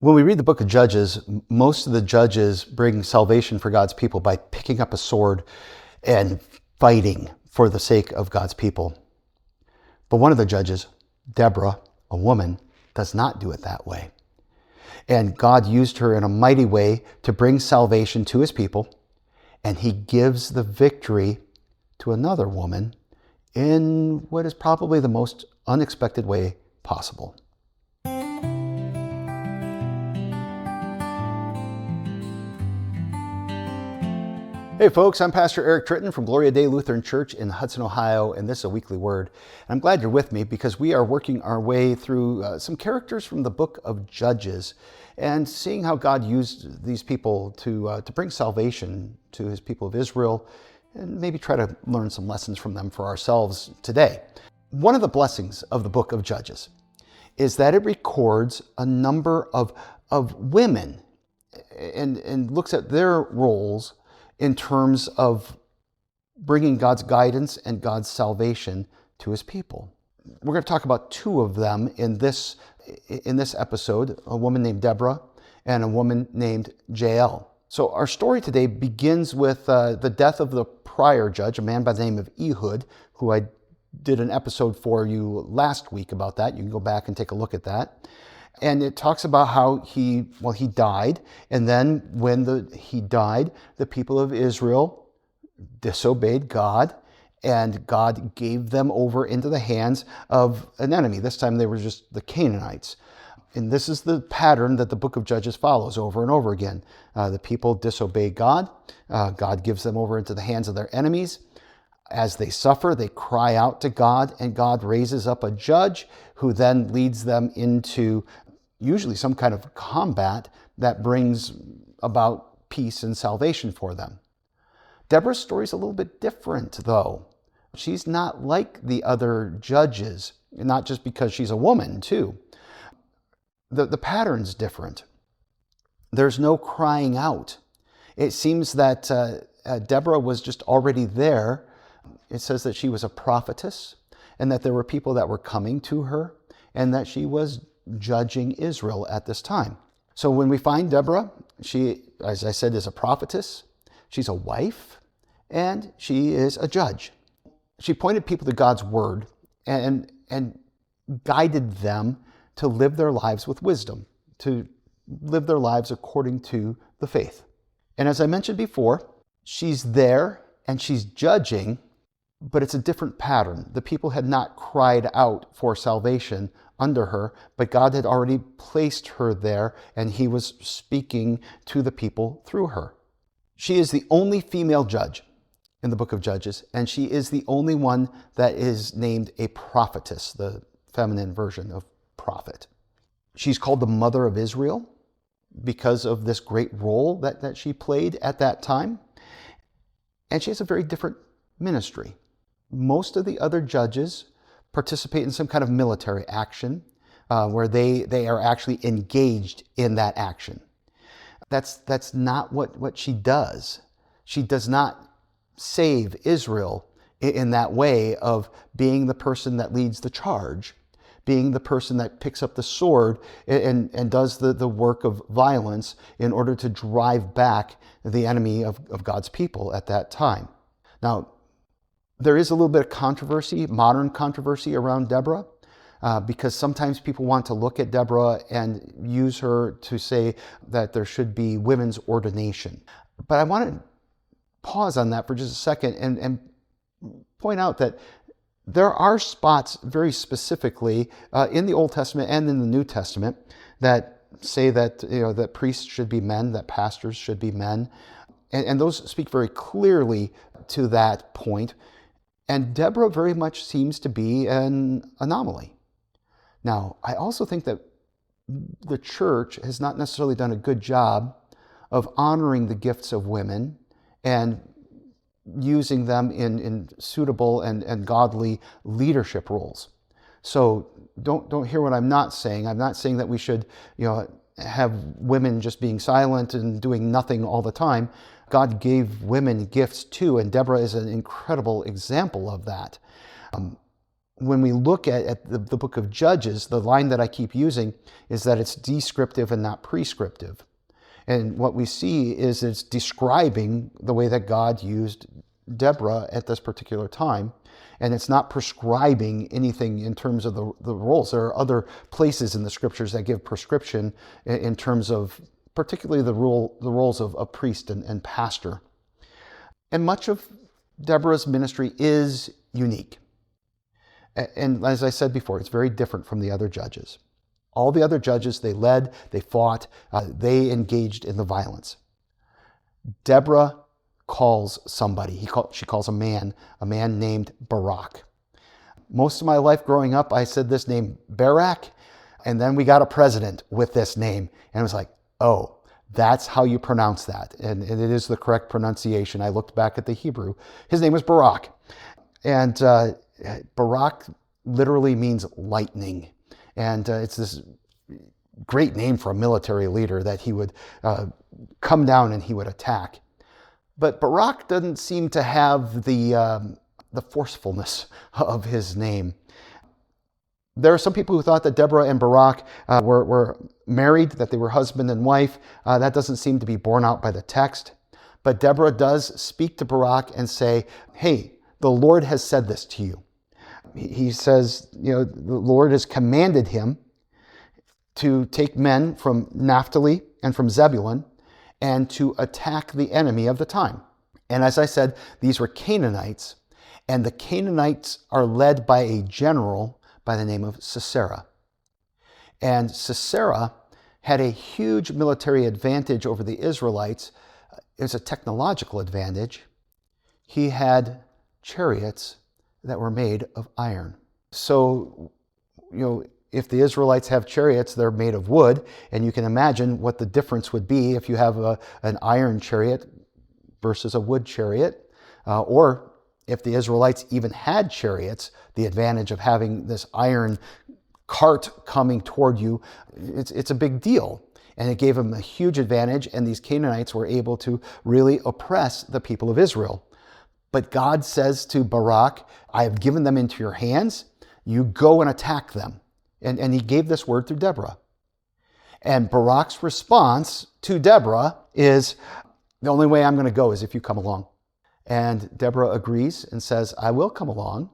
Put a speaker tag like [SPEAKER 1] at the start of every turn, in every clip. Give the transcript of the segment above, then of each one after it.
[SPEAKER 1] When we read the book of Judges, most of the judges bring salvation for God's people by picking up a sword and fighting for the sake of God's people. But one of the judges, Deborah, a woman, does not do it that way. And God used her in a mighty way to bring salvation to his people, and he gives the victory to another woman in what is probably the most unexpected way possible. Hey folks, I'm Pastor Eric Tritten from Gloria Lutheran Church in Hudson, Ohio, and this is a weekly word. And I'm glad you're with me because we are working our way through some characters from the book of Judges and seeing how God used these people to bring salvation to his people of Israel and maybe try to learn some lessons from them for ourselves today. One of the blessings of the book of Judges is that it records a number of women and looks at their roles in terms of bringing God's guidance and God's salvation to his people. We're going to talk about two of them in this episode, a woman named Deborah and a woman named Jael. So our story today begins with the death of the prior judge, a man by the name of Ehud, who I did an episode for you last week about that. You can go back and take a look at that. And it talks about how he died. And then when he died, the people of Israel disobeyed God, and God gave them over into the hands of an enemy. This time they were just the Canaanites. And this is the pattern that the book of Judges follows over and over again. The people disobey God. God gives them over into the hands of their enemies. As they suffer, they cry out to God, and God raises up a judge who then leads them into usually some kind of combat that brings about peace and salvation for them. Deborah's story is a little bit different, though. She's not like the other judges, not just because she's a woman, too. The pattern's different. There's no crying out. It seems that Deborah was just already there. It says that she was a prophetess and that there were people that were coming to her and that she was judging Israel at this time. So when we find Deborah, she, as I said, is a prophetess. She's a wife and she is a judge. She pointed people to God's word and guided them to live their lives with wisdom, to live their lives according to the faith. And as I mentioned before, she's there and she's judging, but it's a different pattern. The people had not cried out for salvation under her, but God had already placed her there, and he was speaking to the people through her. She is the only female judge in the book of Judges, and she is the only one that is named a prophetess, the feminine version of prophet. She's called the mother of Israel because of this great role that she played at that time, and she has a very different ministry. Most of the other judges participate in some kind of military action where they are actually engaged in that action. That's not what she does. She does not save Israel in that way of being the person that leads the charge, being the person that picks up the sword and does the work of violence in order to drive back the enemy of God's people at that time. Now, there is a little bit of controversy, modern controversy around Deborah, because sometimes people want to look at Deborah and use her to say that there should be women's ordination. But I want to pause on that for just a second and point out that there are spots very specifically in the Old Testament and in the New Testament that say that that priests should be men, that pastors should be men, and those speak very clearly to that point. And Deborah very much seems to be an anomaly. Now, I also think that the church has not necessarily done a good job of honoring the gifts of women and using them in suitable and godly leadership roles. So don't hear what I'm not saying. I'm not saying that we should have women just being silent and doing nothing all the time. God gave women gifts too, and Deborah is an incredible example of that. when we look at the book of Judges, the line that I keep using is that it's descriptive and not prescriptive. And what we see is it's describing the way that God used Deborah at this particular time. And it's not prescribing anything in terms of the roles. There are other places in the scriptures that give prescription in terms of particularly the roles of a priest and pastor. And much of Deborah's ministry is unique. And as I said before, it's very different from the other judges. All the other judges, they led, they fought, they engaged in the violence. Deborah calls somebody. She calls a man named Barak. Most of my life growing up, I said this name Barak, and then we got a president with this name. And it was like, oh, that's how you pronounce that. And it is the correct pronunciation. I looked back at the Hebrew. His name was Barak. And Barak literally means lightning. And it's this great name for a military leader that he would come down and he would attack. But Barak doesn't seem to have the forcefulness of his name. There are some people who thought that Deborah and Barak were married, that they were husband and wife. That doesn't seem to be borne out by the text. But Deborah does speak to Barak and say, hey, the Lord has said this to you. He says, the Lord has commanded him to take men from Naphtali and from Zebulun and to attack the enemy of the time. And as I said, these were Canaanites, and the Canaanites are led by a general by the name of Sisera. And Sisera had a huge military advantage over the Israelites. It was a technological advantage. He had chariots that were made of iron. So, if the Israelites have chariots, they're made of wood, and you can imagine what the difference would be if you have an iron chariot versus a wood chariot, or if the Israelites even had chariots, the advantage of having this iron cart coming toward you, it's a big deal. And it gave them a huge advantage, and these Canaanites were able to really oppress the people of Israel. But God says to Barak, I have given them into your hands, you go and attack them. And he gave this word through Deborah. And Barak's response to Deborah is, the only way I'm going to go is if you come along. And Deborah agrees and says, I will come along,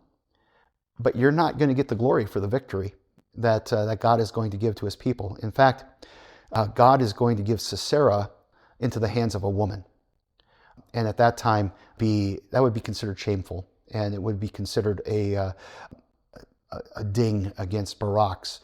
[SPEAKER 1] but you're not going to get the glory for the victory that God is going to give to his people. In fact, God is going to give Sisera into the hands of a woman. And at that time, that would be considered shameful, and it would be considered a ding against Barak's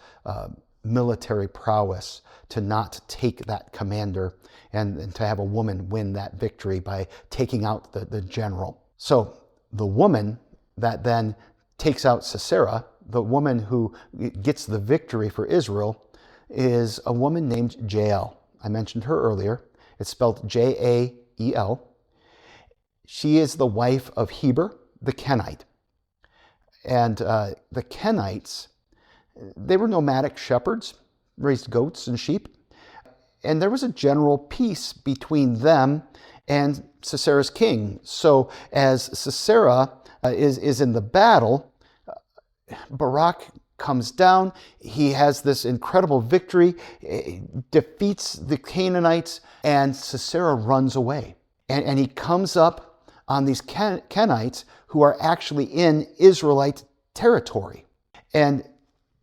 [SPEAKER 1] military prowess to not take that commander and to have a woman win that victory by taking out the general. So the woman that then takes out Sisera, the woman who gets the victory for Israel, is a woman named Jael. I mentioned her earlier. It's spelled Jael. She is the wife of Heber the Kenite. And the Kenites, they were nomadic shepherds, raised goats and sheep. And there was a general peace between them and Sisera's king. So as Sisera is in the battle, Barak comes down. He has this incredible victory, defeats the Canaanites, and Sisera runs away. And he comes up on these Kenites who are actually in Israelite territory. And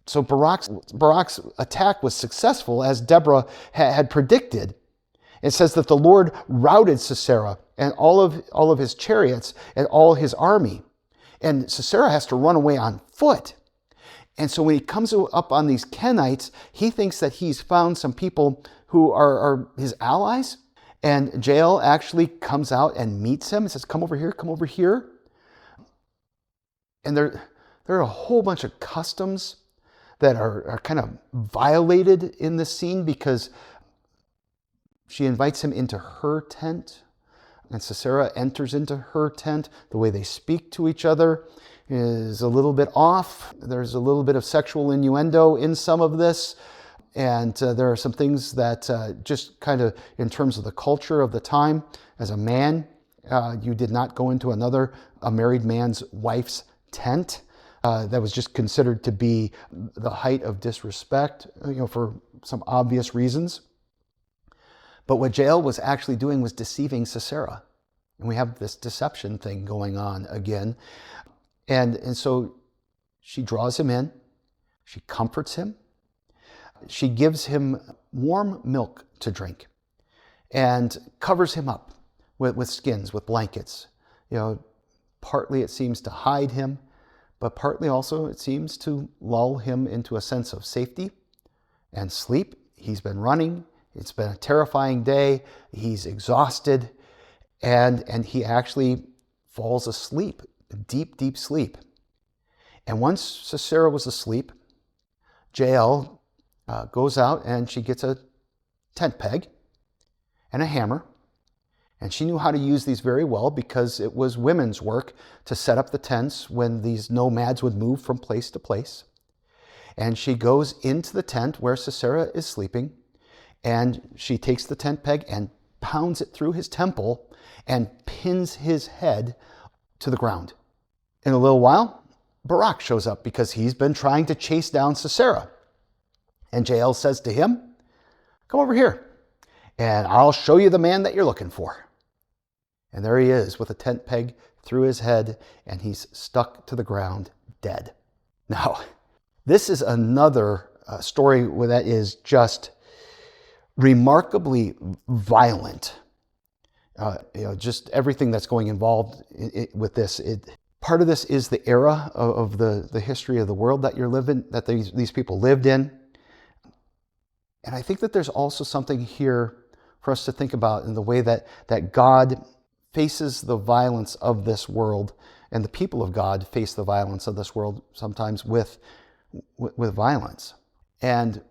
[SPEAKER 1] so Barak's attack was successful, as Deborah had predicted. It says that the Lord routed Sisera and all of his chariots and all his army. And Sisera has to run away on foot. And so when he comes up on these Kenites, he thinks that he's found some people who are his allies. And Jael actually comes out and meets him and says, come over here, come over here. And there are a whole bunch of customs that are kind of violated in this scene, because she invites him into her tent, and Sisera enters into her tent. The way they speak to each other is a little bit off. There's a little bit of sexual innuendo in some of this. And there are some things that just kind of in terms of the culture of the time, as a man, you did not go into a married man's wife's tent. that was just considered to be the height of disrespect, for some obvious reasons. But what Jael was actually doing was deceiving Sisera. And we have this deception thing going on again. And so she draws him in, she comforts him, she gives him warm milk to drink, and covers him up with skins, with blankets. Partly it seems to hide him, but partly also it seems to lull him into a sense of safety and sleep. He's been running. It's been a terrifying day. He's exhausted, and he actually falls asleep, deep, deep sleep. And once Sisera was asleep, Jael goes out and she gets a tent peg and a hammer. And she knew how to use these very well because it was women's work to set up the tents when these nomads would move from place to place. And she goes into the tent where Sisera is sleeping, and she takes the tent peg and pounds it through his temple and pins his head to the ground. In a little while, Barak shows up because he's been trying to chase down Sisera. And Jael says to him, "Come over here, and I'll show you the man that you're looking for." And there he is with a tent peg through his head, and he's stuck to the ground, dead. Now, this is another story that is just remarkably violent. Just everything that's going involved with this. Part of this is the era of the history of the world that you're living, that these people lived in. And I think that there's also something here for us to think about in the way that God faces the violence of this world, and the people of God face the violence of this world sometimes with violence. And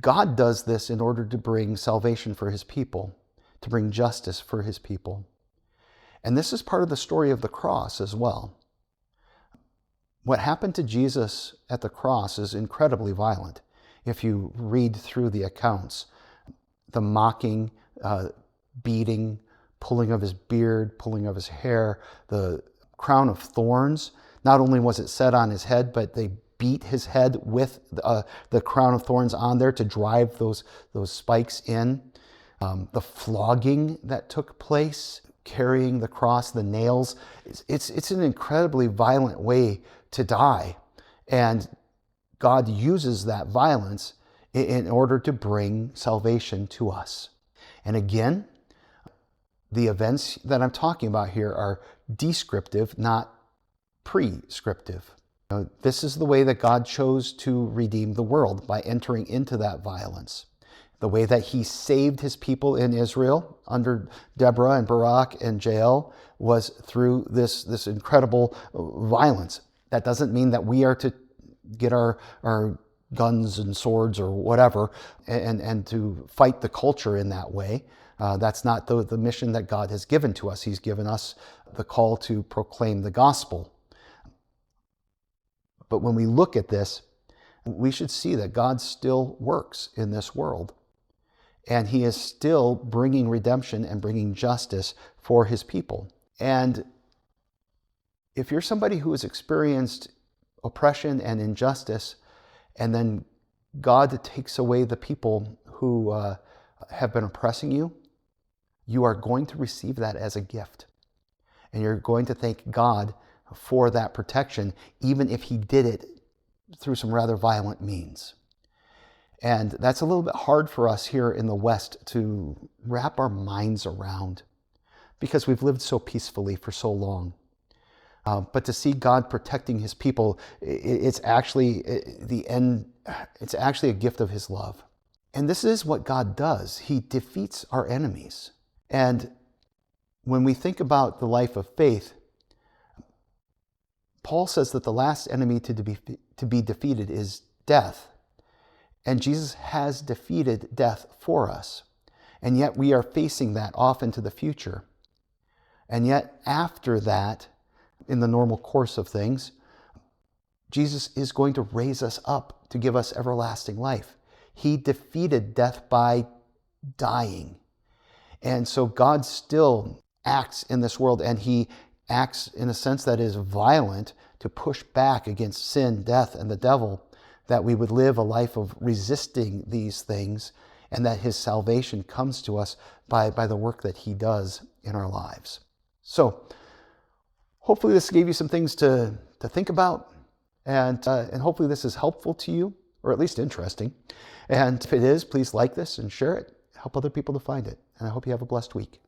[SPEAKER 1] God does this in order to bring salvation for his people, to bring justice for his people. And this is part of the story of the cross as well. What happened to Jesus at the cross is incredibly violent. If you read through the accounts, the mocking, beating, pulling of his beard, pulling of his hair, the crown of thorns. Not only was it set on his head, but they beat his head with the crown of thorns on there to drive those spikes in. The flogging that took place, carrying the cross, the nails. It's an incredibly violent way to die. And God uses that violence in order to bring salvation to us. And again, the events that I'm talking about here are descriptive, not prescriptive. This is the way that God chose to redeem the world, by entering into that violence. The way that he saved his people in Israel under Deborah and Barak and Jael was through this incredible violence. That doesn't mean that we are to get our guns and swords or whatever and to fight the culture in that way. That's not the mission that God has given to us. He's given us the call to proclaim the gospel. But when we look at this, we should see that God still works in this world. And he is still bringing redemption and bringing justice for his people. And if you're somebody who has experienced oppression and injustice, and then God takes away the people who have been oppressing you, you are going to receive that as a gift. And you're going to thank God for that protection, even if he did it through some rather violent means. And that's a little bit hard for us here in the West to wrap our minds around, because we've lived so peacefully for so long. But to see God protecting his people, it's actually it's actually a gift of his love. And this is what God does. He defeats our enemies. And when we think about the life of faith, Paul says that the last enemy to be defeated is death. And Jesus has defeated death for us. And yet we are facing that off into the future. And yet after that, in the normal course of things, Jesus is going to raise us up to give us everlasting life. He defeated death by dying. And so God still acts in this world, and he acts in a sense that is violent to push back against sin, death, and the devil, that we would live a life of resisting these things, and that his salvation comes to us by the work that he does in our lives. So hopefully this gave you some things to think about, and hopefully this is helpful to you, or at least interesting. And if it is, please like this and share it. Help other people to find it. And I hope you have a blessed week.